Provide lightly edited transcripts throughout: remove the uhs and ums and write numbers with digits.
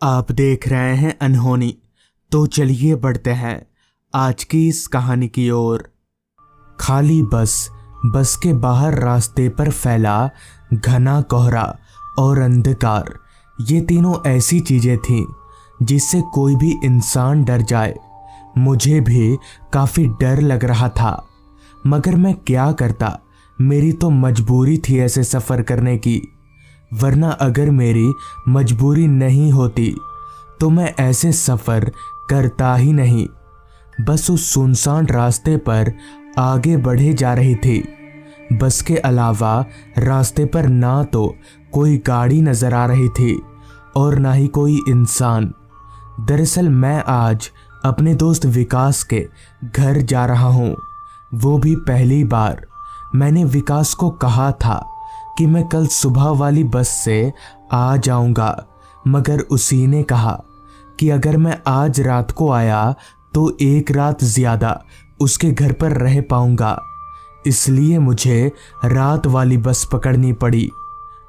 आप देख रहे हैं अनहोनी। तो चलिए बढ़ते हैं आज की इस कहानी की ओर। खाली बस के बाहर रास्ते पर फैला घना कोहरा और अंधकार, ये तीनों ऐसी चीजें थीं जिससे कोई भी इंसान डर जाए। मुझे भी काफी डर लग रहा था, मगर मैं क्या करता, मेरी तो मजबूरी थी ऐसे सफर करने की। वरना अगर मेरी मजबूरी नहीं होती तो मैं ऐसे सफर करता ही नहीं। बस उस सुनसान रास्ते पर आगे बढ़े जा रही थी। बस के अलावा रास्ते पर ना तो कोई गाड़ी नजर आ रही थी और ना ही कोई इंसान। दरअसल मैं आज अपने दोस्त विकास के घर जा रहा हूँ। वो भी पहली बार। मैंने विकास को कहा था कि मैं कल सुबह वाली बस से आ जाऊंगा, मगर उसी ने कहा कि अगर मैं आज रात को आया तो एक रात ज्यादा उसके घर पर रह पाऊंगा, इसलिए मुझे रात वाली बस पकड़नी पड़ी।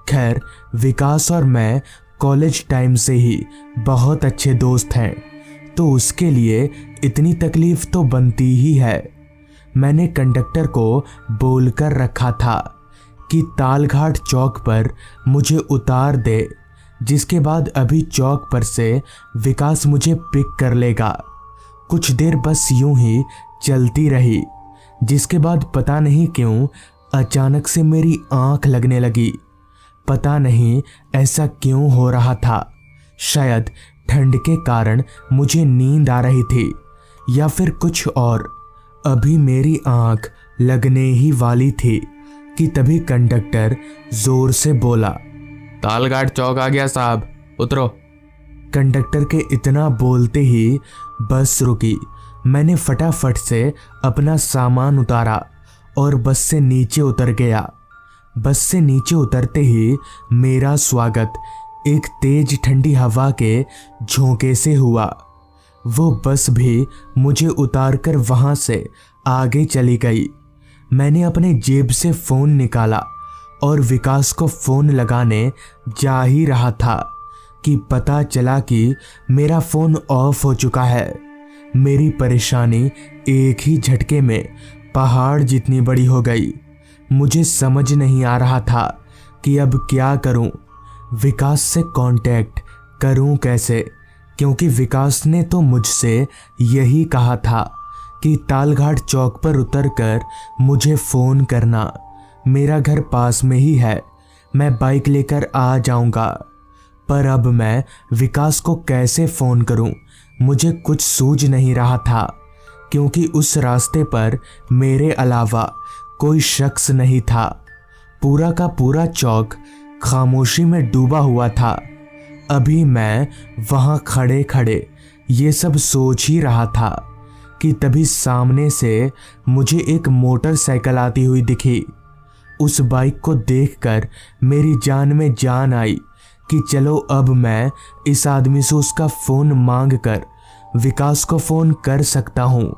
खैर, विकास और मैं कॉलेज टाइम से ही बहुत अच्छे दोस्त हैं, तो उसके लिए इतनी तकलीफ तो बनती ही है। मैंने कंडक्टर को बोलकर रखा था कि तालघाट चौक पर मुझे उतार दे, जिसके बाद अभी चौक पर से विकास मुझे पिक कर लेगा। कुछ देर बस यूं ही चलती रही, जिसके बाद पता नहीं क्यों अचानक से मेरी आंख लगने लगी। पता नहीं ऐसा क्यों हो रहा था। शायद ठंड के कारण मुझे नींद आ रही थी या फिर कुछ और। अभी मेरी आंख लगने ही वाली थी कि तभी कंडक्टर जोर से बोला, तालघाट चौक आ गया साहब, उतरो। कंडक्टर के इतना बोलते ही बस रुकी। मैंने फटाफट से अपना सामान उतारा और बस से नीचे उतर गया। बस से नीचे उतरते ही मेरा स्वागत एक तेज ठंडी हवा के झोंके से हुआ। वो बस भी मुझे उतारकर वहां से आगे चली गई। मैंने अपने जेब से फोन निकाला और विकास को फोन लगाने जा ही रहा था कि पता चला कि मेरा फोन ऑफ हो चुका है। मेरी परेशानी एक ही झटके में पहाड़ जितनी बड़ी हो गई। मुझे समझ नहीं आ रहा था कि अब क्या करूं, विकास से कांटेक्ट करूं कैसे, क्योंकि विकास ने तो मुझसे यही कहा था कि तालघाट चौक पर उतरकर मुझे फ़ोन करना। मेरा घर पास में ही है, मैं बाइक लेकर आ जाऊंगा। पर अब मैं विकास को कैसे फ़ोन करूं, मुझे कुछ सूझ नहीं रहा था, क्योंकि उस रास्ते पर मेरे अलावा कोई शख्स नहीं था। पूरा का पूरा चौक खामोशी में डूबा हुआ था। अभी मैं वहाँ खड़े खड़े ये सब सोच ही रहा था कि तभी सामने से मुझे एक मोटरसाइकिल आती हुई दिखी। उस बाइक को देखकर मेरी जान में जान आई कि चलो अब मैं इस आदमी से उसका फ़ोन मांगकर विकास को फ़ोन कर सकता हूँ।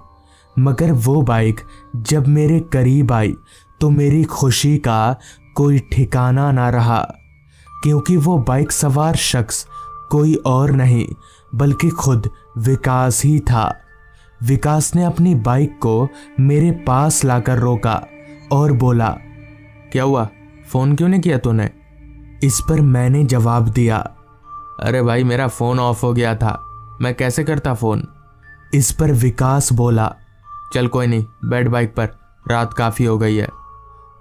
मगर वो बाइक जब मेरे करीब आई तो मेरी खुशी का कोई ठिकाना ना रहा, क्योंकि वो बाइक सवार शख्स कोई और नहीं बल्कि खुद विकास ही था। विकास ने अपनी बाइक को मेरे पास लाकर रोका और बोला, क्या हुआ, फोन क्यों नहीं किया तूने? इस पर मैंने जवाब दिया, अरे भाई मेरा फोन ऑफ हो गया था, मैं कैसे करता फोन। इस पर विकास बोला, चल कोई नहीं, बैठ बाइक पर, रात काफी हो गई है।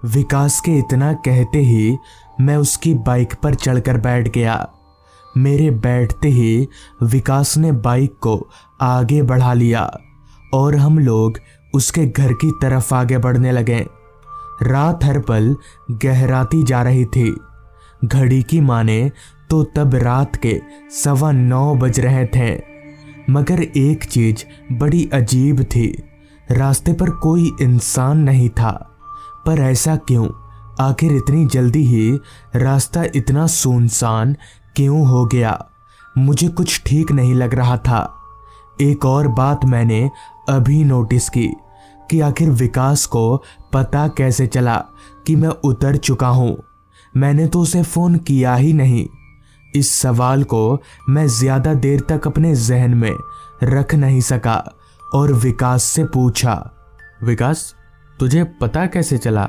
विकास के इतना कहते ही मैं उसकी बाइक पर चढ़कर बैठ गया। मेरे बैठते ही विकास ने बाइक को आगे बढ़ा लिया और हम लोग उसके घर की तरफ आगे बढ़ने लगे। रात हर पल गहराती जा रही थी। घड़ी की माने तो तब रात के 9:15 बज रहे थे। मगर एक चीज बड़ी अजीब थी, रास्ते पर कोई इंसान नहीं था। पर ऐसा क्यों? आखिर इतनी जल्दी ही रास्ता इतना सुनसान क्यों हो गया? मुझे कुछ ठीक नहीं लग रहा था। एक और बात मैंने अभी नोटिस की कि आखिर विकास को पता कैसे चला कि मैं उतर चुका हूँ। मैंने तो उसे फ़ोन किया ही नहीं। इस सवाल को मैं ज्यादा देर तक अपने जहन में रख नहीं सका और विकास से पूछा, विकास, तुझे पता कैसे चला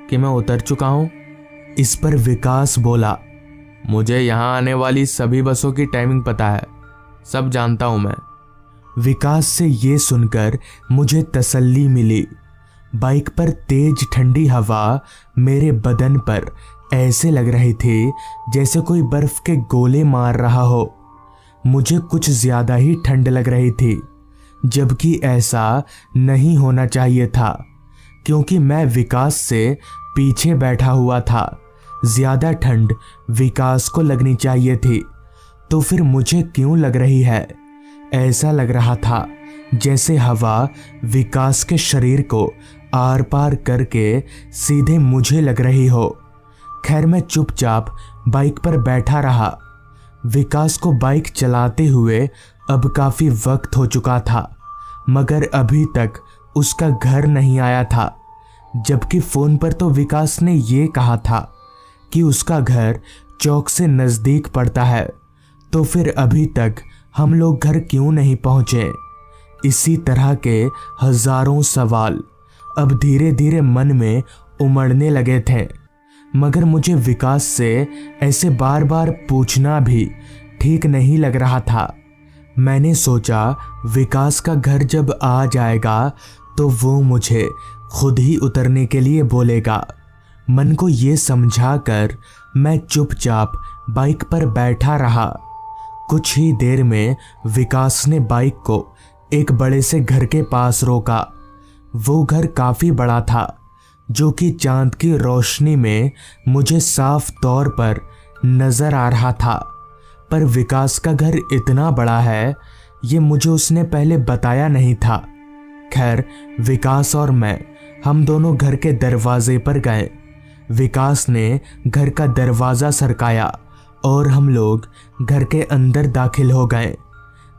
कि मैं उतर चुका हूं? इस पर विकास बोला, मुझे यहां आने वाली सभी बसों की टाइमिंग पता है, सब जानता हूं मैं। विकास से ये सुनकर मुझे तसल्ली मिली। बाइक पर तेज ठंडी हवा मेरे बदन पर ऐसे लग रही थी जैसे कोई बर्फ के गोले मार रहा हो। मुझे कुछ ज्यादा ही ठंड लग रही थी, जबकि ऐसा नहीं होना चाहिए था, क्योंकि मैं विकास से पीछे बैठा हुआ था। ज्यादा ठंड विकास को लगनी चाहिए थी, तो फिर मुझे क्यों लग रही है? ऐसा लग रहा था जैसे हवा विकास के शरीर को आर पार करके सीधे मुझे लग रही हो। खैर, मैं चुपचाप बाइक पर बैठा रहा। विकास को बाइक चलाते हुए अब काफी वक्त हो चुका था, मगर अभी तक उसका घर नहीं आया था, जबकि फोन पर तो विकास ने ये कहा था कि उसका घर चौक से नजदीक पड़ता है। तो फिर अभी तक हम लोग घर क्यों नहीं पहुंचे? इसी तरह के हजारों सवाल अब धीरे धीरे मन में उमड़ने लगे थे, मगर मुझे विकास से ऐसे बार बार पूछना भी ठीक नहीं लग रहा था। मैंने सोचा विकास का घर जब आ जाएगा तो वो मुझे खुद ही उतरने के लिए बोलेगा। मन को ये समझाकर मैं चुपचाप बाइक पर बैठा रहा। कुछ ही देर में विकास ने बाइक को एक बड़े से घर के पास रोका। वो घर काफी बड़ा था, जो कि चांद की रोशनी में मुझे साफ तौर पर नजर आ रहा था। पर विकास का घर इतना बड़ा है, ये मुझे उसने पहले बताया नहीं था। खैर, विकास और मैं हम दोनों घर के दरवाजे पर गए। विकास ने घर का दरवाज़ा सरकाया और हम लोग घर के अंदर दाखिल हो गए।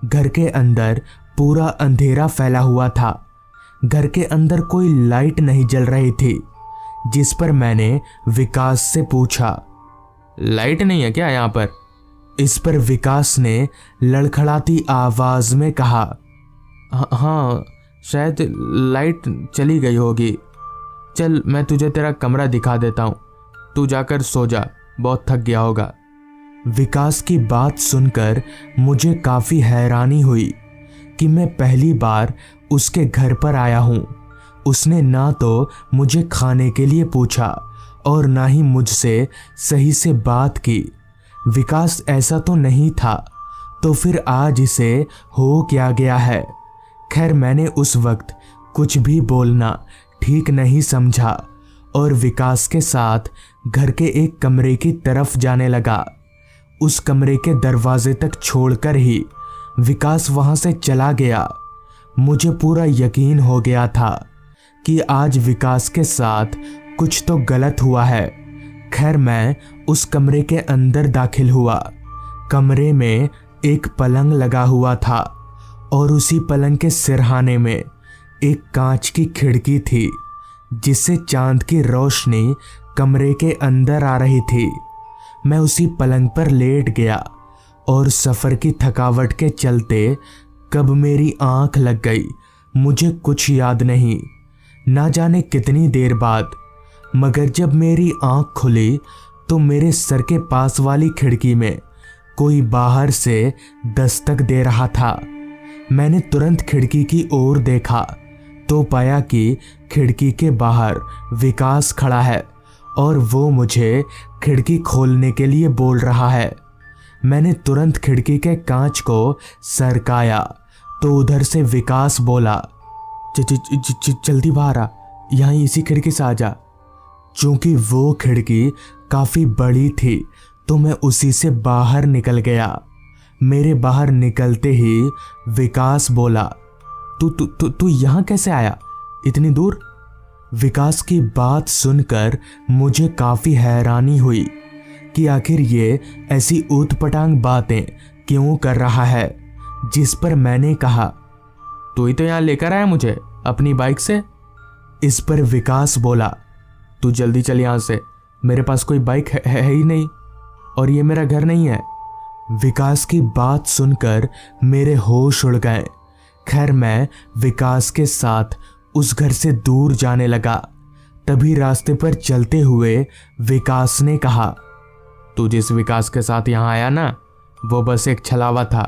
घर के अंदर पूरा अंधेरा फैला हुआ था। घर के अंदर कोई लाइट नहीं जल रही थी, जिस पर मैंने विकास से पूछा, लाइट नहीं है क्या यहाँ पर? इस पर विकास ने लड़खड़ाती आवाज में कहा, हाँ, शायद लाइट चली गई होगी। चल, मैं तुझे तेरा कमरा दिखा देता हूँ, तू जाकर सो जा, बहुत थक गया होगा। विकास की बात सुनकर मुझे काफ़ी हैरानी हुई कि मैं पहली बार उसके घर पर आया हूँ। उसने ना तो मुझे खाने के लिए पूछा और ना ही मुझसे सही से बात की। विकास ऐसा तो नहीं था, तो फिर आज इसे हो क्या गया है? खैर, मैंने उस वक्त कुछ भी बोलना ठीक नहीं समझा और विकास के साथ घर के एक कमरे की तरफ जाने लगा। उस कमरे के दरवाजे तक छोड़कर ही विकास वहां से चला गया। मुझे पूरा यकीन हो गया था कि आज विकास के साथ कुछ तो गलत हुआ है। खैर, मैं उस कमरे के अंदर दाखिल हुआ। कमरे में एक पलंग लगा हुआ था और उसी पलंग के सिरहाने में एक कांच की खिड़की थी, जिससे चांद की रोशनी कमरे के अंदर आ रही थी। मैं उसी पलंग पर लेट गया और सफ़र की थकावट के चलते कब मेरी आंख लग गई मुझे कुछ याद नहीं। ना जाने कितनी देर बाद, मगर जब मेरी आंख खुली तो मेरे सर के पास वाली खिड़की में कोई बाहर से दस्तक दे रहा था। मैंने तुरंत खिड़की की ओर देखा तो पाया कि खिड़की के बाहर विकास खड़ा है और वो मुझे खिड़की खोलने के लिए बोल रहा है। मैंने तुरंत खिड़की के कांच को सरकाया तो उधर से विकास बोला, जल्दी बाहर आ, यहाँ इसी खिड़की से आ जा। चूंकि वो खिड़की काफ़ी बड़ी थी तो मैं उसी से बाहर निकल गया। मेरे बाहर निकलते ही विकास बोला, तू यहाँ कैसे आया इतनी दूर? विकास की बात सुनकर मुझे काफ़ी हैरानी हुई कि आखिर ये ऐसी ऊटपटांग बातें क्यों कर रहा है, जिस पर मैंने कहा, तू ही तो यहाँ लेकर आया मुझे अपनी बाइक से। इस पर विकास बोला, तू जल्दी चल यहाँ से, मेरे पास कोई बाइक है ही नहीं और ये मेरा घर नहीं है। विकास की बात सुनकर मेरे होश उड़ गए। खैर मैं विकास के साथ उस घर से दूर जाने लगा। तभी रास्ते पर चलते हुए विकास ने कहा, तू जिस विकास के साथ यहाँ आया ना, वो बस एक छलावा था।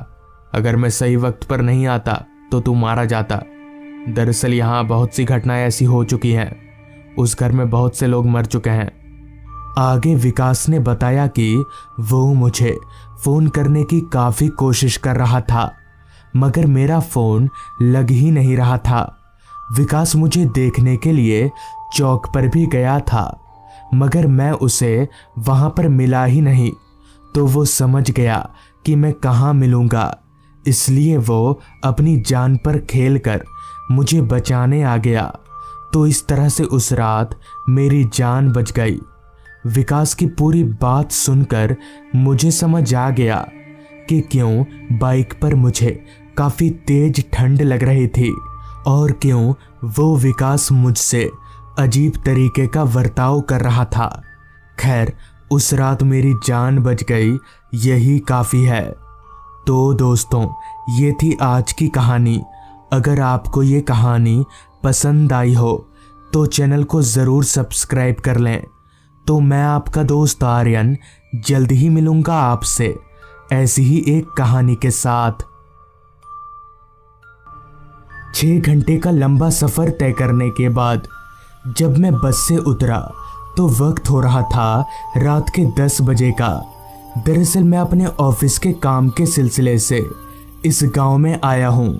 अगर मैं सही वक्त पर नहीं आता तो तू मारा जाता। दरअसल यहाँ बहुत सी घटनाएं ऐसी हो चुकी हैं। उस घर में बहुत से लोग मर चुके हैं। आगे विकास ने बताया कि वो मुझे फ़ोन करने की काफ़ी कोशिश कर रहा था, मगर मेरा फ़ोन लग ही नहीं रहा था। विकास मुझे देखने के लिए चौक पर भी गया था, मगर मैं उसे वहाँ पर मिला ही नहीं। तो वो समझ गया कि मैं कहाँ मिलूँगा, इसलिए वो अपनी जान पर खेलकर मुझे बचाने आ गया। तो इस तरह से उस रात मेरी जान बच गई। विकास की पूरी बात सुनकर मुझे समझ आ गया कि क्यों बाइक पर मुझे काफ़ी तेज ठंड लग रही थी और क्यों वो विकास मुझसे अजीब तरीके का बर्ताव कर रहा था। खैर उस रात मेरी जान बच गई, यही काफ़ी है। तो दोस्तों, ये थी आज की कहानी। अगर आपको ये कहानी पसंद आई हो तो चैनल को ज़रूर सब्सक्राइब कर लें। तो मैं आपका दोस्त आर्यन जल्द ही मिलूंगा आपसे ऐसी ही एक कहानी के साथ। 6 घंटे का लंबा सफ़र तय करने के बाद जब मैं बस से उतरा तो वक्त हो रहा था रात के 10 बजे का। दरअसल मैं अपने ऑफिस के काम के सिलसिले से इस गांव में आया हूं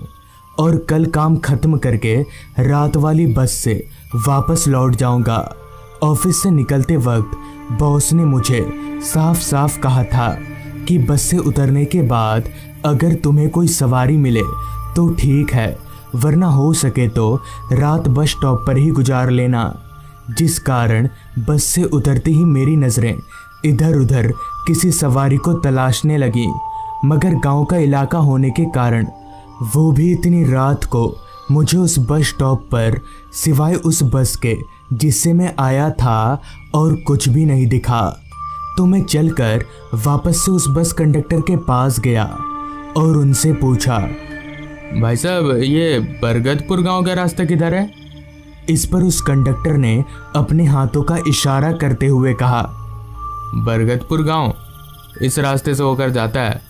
और कल काम ख़त्म करके रात वाली बस से वापस लौट जाऊंगा। ऑफिस से निकलते वक्त बॉस ने मुझे साफ साफ कहा था कि बस से उतरने के बाद अगर तुम्हें कोई सवारी मिले तो ठीक है, वरना हो सके तो रात बस स्टॉप पर ही गुजार लेना। जिस कारण बस से उतरते ही मेरी नज़रें इधर उधर किसी सवारी को तलाशने लगी, मगर गांव का इलाका होने के कारण वो भी इतनी रात को मुझे उस बस स्टॉप पर सिवाय उस बस के जिससे मैं आया था और कुछ भी नहीं दिखा। तो मैं चलकर वापस से उस बस कंडक्टर के पास गया और उनसे पूछा, भाई साहब ये बरगदपुर गांव का रास्ता किधर है? इस पर उस कंडक्टर ने अपने हाथों का इशारा करते हुए कहा, बरगदपुर गांव इस रास्ते से होकर जाता है,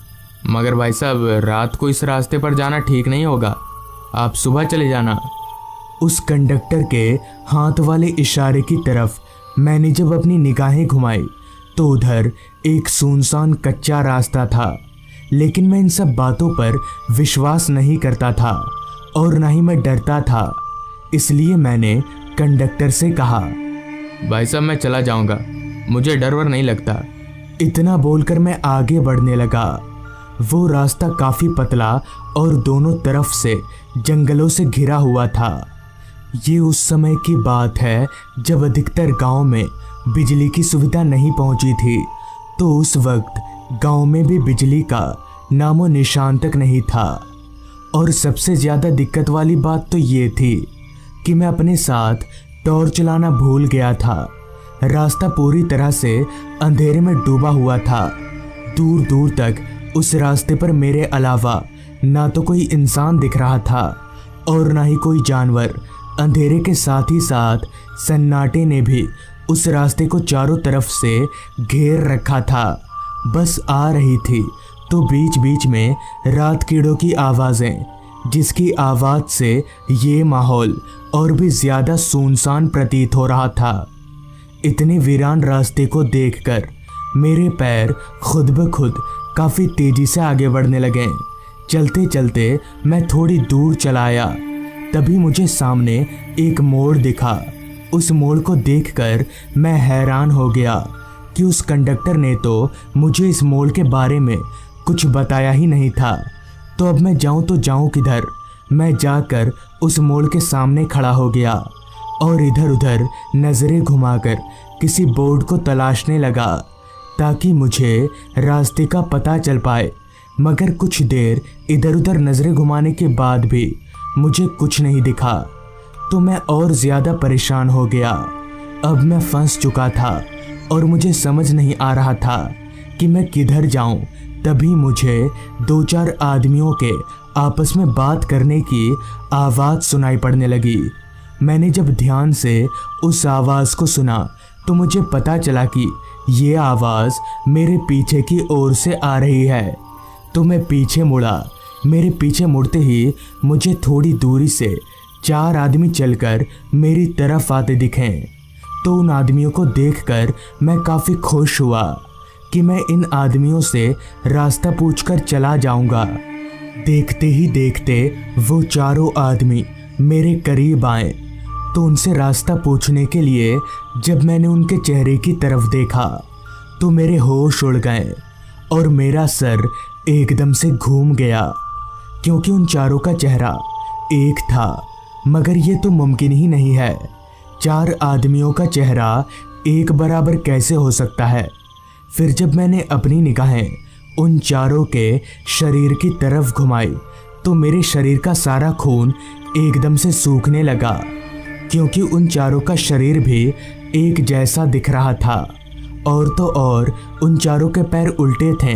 मगर भाई साहब रात को इस रास्ते पर जाना ठीक नहीं होगा, आप सुबह चले जाना। उस कंडक्टर के हाथ वाले इशारे की तरफ मैंने जब अपनी निगाहें घुमाई तो उधर एक सुनसान कच्चा रास्ता था। लेकिन मैं इन सब बातों पर विश्वास नहीं करता था और ना ही मैं डरता था, इसलिए मैंने कंडक्टर से कहा, भाई साहब मैं चला जाऊंगा, मुझे डर वर नहीं लगता। इतना बोलकर मैं आगे बढ़ने लगा। वो रास्ता काफ़ी पतला और दोनों तरफ से जंगलों से घिरा हुआ था। ये उस समय की बात है जब अधिकतर गांव में बिजली की सुविधा नहीं पहुंची थी। तो उस वक्त गांव में भी बिजली का नामो निशान तक नहीं था। और सबसे ज़्यादा दिक्कत वाली बात तो ये थी कि मैं अपने साथ टॉर्च लाना भूल गया था। रास्ता पूरी तरह से अंधेरे में डूबा हुआ था। दूर दूर तक उस रास्ते पर मेरे अलावा ना तो कोई इंसान दिख रहा था और ना ही कोई जानवर। अंधेरे के साथ ही साथ सन्नाटे ने भी उस रास्ते को चारों तरफ से घेर रखा था। बस आ रही थी तो बीच बीच में रात कीड़ों की आवाज़ें, जिसकी आवाज़ से ये माहौल और भी ज़्यादा सुनसान प्रतीत हो रहा था। इतने वीरान रास्ते को देखकर मेरे पैर खुद ब खुद काफ़ी तेज़ी से आगे बढ़ने लगे। चलते चलते मैं थोड़ी दूर चला आया, तभी मुझे सामने एक मोड़ दिखा। उस मोड़ को देखकर मैं हैरान हो गया कि उस कंडक्टर ने तो मुझे इस मोड़ के बारे में कुछ बताया ही नहीं था। तो अब मैं जाऊं तो जाऊं किधर? मैं जाकर उस मोड़ के सामने खड़ा हो गया और इधर उधर नज़रें घुमाकर किसी बोर्ड को तलाशने लगा ताकि मुझे रास्ते का पता चल पाए। मगर कुछ देर इधर उधर नज़रें घुमाने के बाद भी मुझे कुछ नहीं दिखा। तो मैं और ज़्यादा परेशान हो गया। अब मैं फंस चुका था और मुझे समझ नहीं आ रहा था कि मैं किधर जाऊं, तभी मुझे 2-4 आदमियों के आपस में बात करने की आवाज़ सुनाई पड़ने लगी। मैंने जब ध्यान से उस आवाज़ को सुना तो मुझे पता चला कि ये आवाज़ मेरे पीछे की ओर से आ रही है। तो मैं पीछे मुड़ा। मेरे पीछे मुड़ते ही मुझे थोड़ी दूरी से 4 आदमी चलकर मेरी तरफ आते दिखे। तो उन आदमियों को देखकर मैं काफ़ी खुश हुआ कि मैं इन आदमियों से रास्ता पूछकर चला जाऊंगा। देखते ही देखते वो चारों आदमी मेरे करीब आए। तो उनसे रास्ता पूछने के लिए जब मैंने उनके चेहरे की तरफ देखा तो मेरे होश उड़ गए और मेरा सर एकदम से घूम गया, क्योंकि उन चारों का चेहरा एक था। मगर ये तो मुमकिन ही नहीं है। 4 आदमियों का चेहरा एक बराबर कैसे हो सकता है। फिर जब मैंने अपनी निगाहें उन चारों के शरीर की तरफ घुमाई तो मेरे शरीर का सारा खून एकदम से सूखने लगा, क्योंकि उन चारों का शरीर भी एक जैसा दिख रहा था। और तो और उन चारों के पैर उल्टे थे।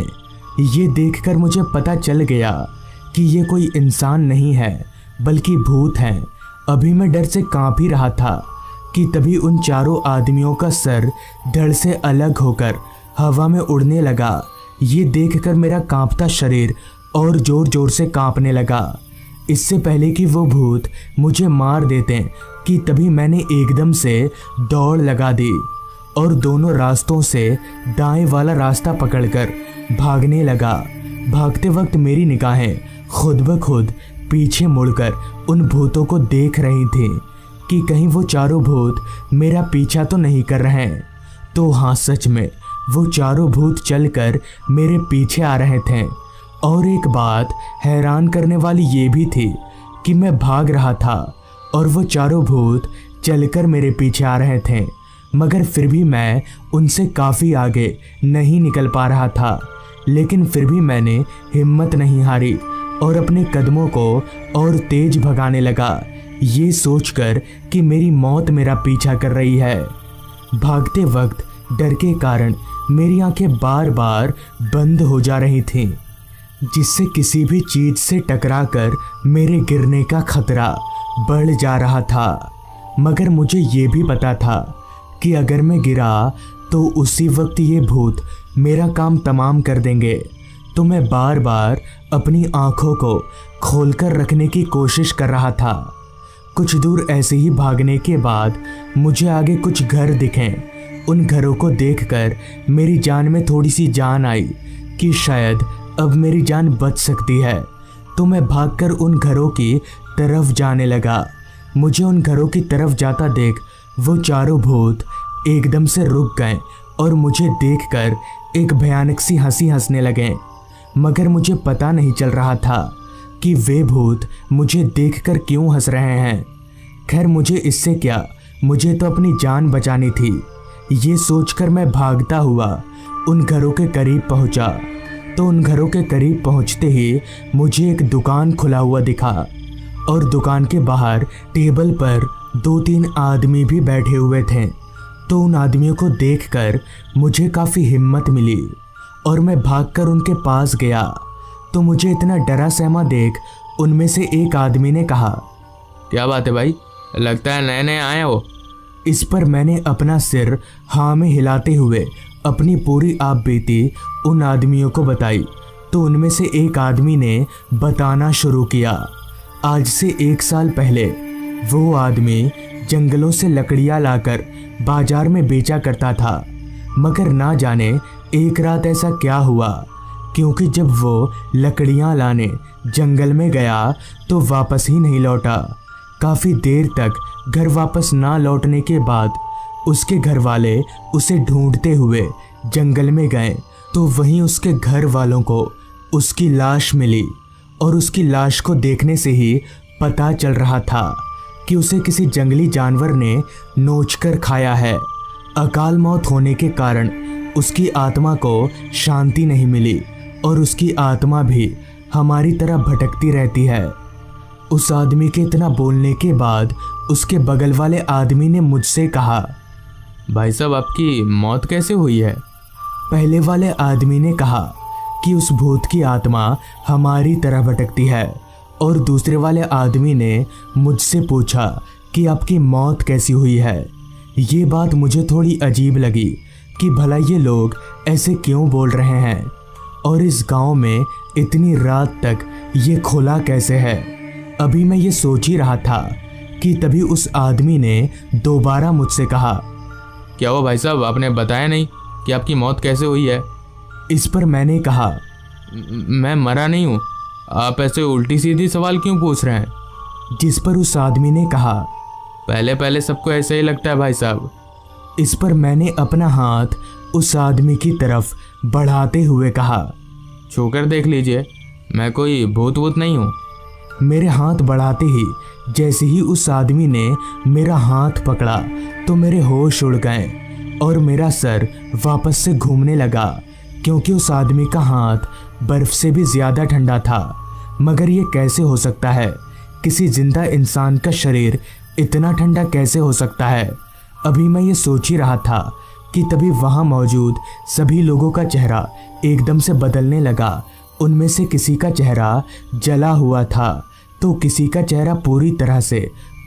ये देखकर मुझे पता चल गया कि ये कोई इंसान नहीं है बल्कि भूत हैं। अभी मैं डर से कांप ही रहा था कि तभी उन चारों आदमियों का सर धड़ से अलग होकर हवा में उड़ने लगा। ये देखकर मेरा कांपता शरीर और जोर जोर से कांपने लगा। इससे पहले कि वो भूत मुझे मार देते कि तभी मैंने एकदम से दौड़ लगा दी और दोनों रास्तों से दाएं वाला रास्ता पकड़कर भागने लगा। भागते वक्त मेरी निगाहें खुद ब खुद पीछे मुड़कर उन भूतों को देख रही थी कि कहीं वो चारों भूत मेरा पीछा तो नहीं कर रहे हैं। तो हाँ, सच में वो चारों भूत चलकर मेरे पीछे आ रहे थे। और एक बात हैरान करने वाली ये भी थी कि मैं भाग रहा था और वो चारों भूत चलकर मेरे पीछे आ रहे थे, मगर फिर भी मैं उनसे काफ़ी आगे नहीं निकल पा रहा था। लेकिन फिर भी मैंने हिम्मत नहीं हारी और अपने कदमों को और तेज भगाने लगा, ये सोचकर कि मेरी मौत मेरा पीछा कर रही है। भागते वक्त डर के कारण मेरी आंखें बार बार बंद हो जा रही थीं, जिससे किसी भी चीज़ से टकराकर मेरे गिरने का खतरा बढ़ जा रहा था। मगर मुझे ये भी पता था कि अगर मैं गिरा तो उसी वक्त ये भूत मेरा काम तमाम कर देंगे। तो मैं बार बार अपनी आंखों को खोलकर रखने की कोशिश कर रहा था। कुछ दूर ऐसे ही भागने के बाद मुझे आगे कुछ घर दिखे। उन घरों को देखकर मेरी जान में थोड़ी सी जान आई कि शायद अब मेरी जान बच सकती है। तो मैं भागकर उन घरों की तरफ जाने लगा। मुझे उन घरों की तरफ जाता देख वो चारों भूत एकदम से रुक गए और मुझे देखकर एक भयानक सी हंसी हंसने लगे। मगर मुझे पता नहीं चल रहा था कि वे भूत मुझे देखकर क्यों हंस रहे हैं। खैर, मुझे इससे क्या, मुझे तो अपनी जान बचानी थी। ये सोचकर मैं भागता हुआ उन घरों के करीब पहुंचा। तो उन घरों के करीब पहुंचते ही मुझे एक दुकान खुला हुआ दिखा और दुकान के बाहर टेबल पर 2-3 आदमी भी बैठे हुए थे। तो उन आदमियों को देखकर मुझे काफ़ी हिम्मत मिली और मैं भागकर उनके पास गया। तो मुझे इतना डरा सहमा देख उनमें से एक आदमी ने कहा, क्या बात है भाई, लगता है नए नए आए हो। इस पर मैंने अपना सिर हाँ में हिलाते हुए अपनी पूरी आप बीती उन आदमियों को बताई। तो उनमें से एक आदमी ने बताना शुरू किया। आज से 1 साल पहले वो आदमी जंगलों से लकड़ियाँ लाकर बाजार में बेचा करता था, मगर ना जाने एक रात ऐसा क्या हुआ, क्योंकि जब वो लकड़ियाँ लाने जंगल में गया तो वापस ही नहीं लौटा। काफ़ी देर तक घर वापस ना लौटने के बाद उसके घर वाले उसे ढूंढते हुए जंगल में गए तो वहीं उसके घर वालों को उसकी लाश मिली और उसकी लाश को देखने से ही पता चल रहा था कि उसे किसी जंगली जानवर ने नोचकर खाया है। अकाल मौत होने के कारण उसकी आत्मा को शांति नहीं मिली और उसकी आत्मा भी हमारी तरह भटकती रहती है। उस आदमी के इतना बोलने के बाद उसके बगल वाले आदमी ने मुझसे कहा, भाई साहब आपकी मौत कैसे हुई है? पहले वाले आदमी ने कहा, कि उस भूत की आत्मा हमारी तरह भटकती है। और दूसरे वाले आदमी ने मुझसे पूछा कि आपकी मौत कैसी हुई है। ये बात मुझे थोड़ी अजीब लगी कि भला ये लोग ऐसे क्यों बोल रहे हैं और इस गांव में इतनी रात तक ये खुला कैसे है। अभी मैं ये सोच ही रहा था कि तभी उस आदमी ने दोबारा मुझसे कहा, क्या हुआ भाई साहब, आपने बताया नहीं कि आपकी मौत कैसे हुई है? इस पर मैंने कहा, मैं मरा नहीं हूँ, आप ऐसे उल्टी सीधी सवाल क्यों पूछ रहे हैं? जिस पर उस आदमी ने कहा, पहले पहले सबको ऐसे ही लगता है भाई साहब। इस पर मैंने अपना हाथ उस आदमी की तरफ बढ़ाते हुए कहा, छूकर देख लीजिए, मैं कोई भूत वूत नहीं हूँ। मेरे हाथ बढ़ाते ही जैसे ही उस आदमी ने मेरा हाथ पकड़ा तो मेरे होश उड़ गए और मेरा सर वापस से घूमने लगा, क्योंकि उस आदमी का हाथ बर्फ से भी ज़्यादा ठंडा था। मगर ये कैसे हो सकता है? किसी जिंदा इंसान का शरीर इतना ठंडा कैसे हो सकता है? अभी मैं ये सोच ही रहा था कि तभी वहाँ मौजूद सभी लोगों का चेहरा एकदम से बदलने लगा। उनमें से किसी का चेहरा जला हुआ था तो किसी का चेहरा पूरी तरह से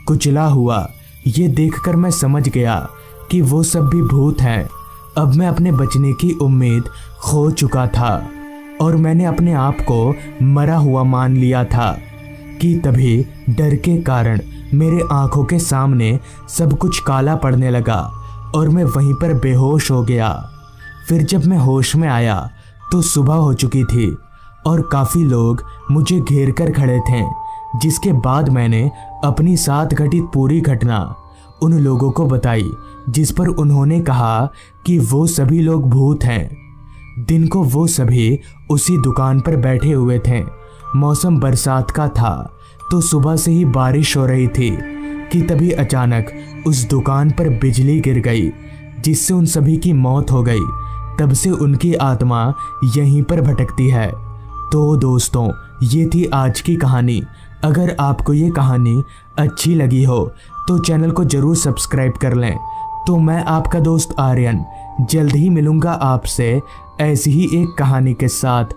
कुचला हुआ। ये देखकर मैं समझ गया कि वो सब भी भूत हैं। अब मैं अपने बचने की उम्मीद खो चुका था और मैंने अपने आप को मरा हुआ मान लिया था कि तभी डर के कारण मेरे आंखों के सामने सब कुछ काला पड़ने लगा और मैं वहीं पर बेहोश हो गया। फिर जब मैं होश में आया तो सुबह हो चुकी थी और काफ़ी लोग मुझे घेर कर खड़े थे, जिसके बाद मैंने अपनी साथ घटित पूरी घटना उन लोगों को बताई, जिस पर उन्होंने कहा कि वो सभी लोग भूत हैं। दिन को वो सभी उसी दुकान पर बैठे हुए थे। मौसम बरसात का था तो सुबह से ही बारिश हो रही थी कि तभी अचानक उस दुकान पर बिजली गिर गई, जिससे उन सभी की मौत हो गई। तब से उनकी आत्मा यहीं पर भटकती है। तो दोस्तों, ये थी आज की कहानी। अगर आपको ये कहानी अच्छी लगी हो तो चैनल को ज़रूर सब्सक्राइब कर लें। तो मैं आपका दोस्त आर्यन जल्द ही मिलूँगा आपसे ऐसी ही एक कहानी के साथ।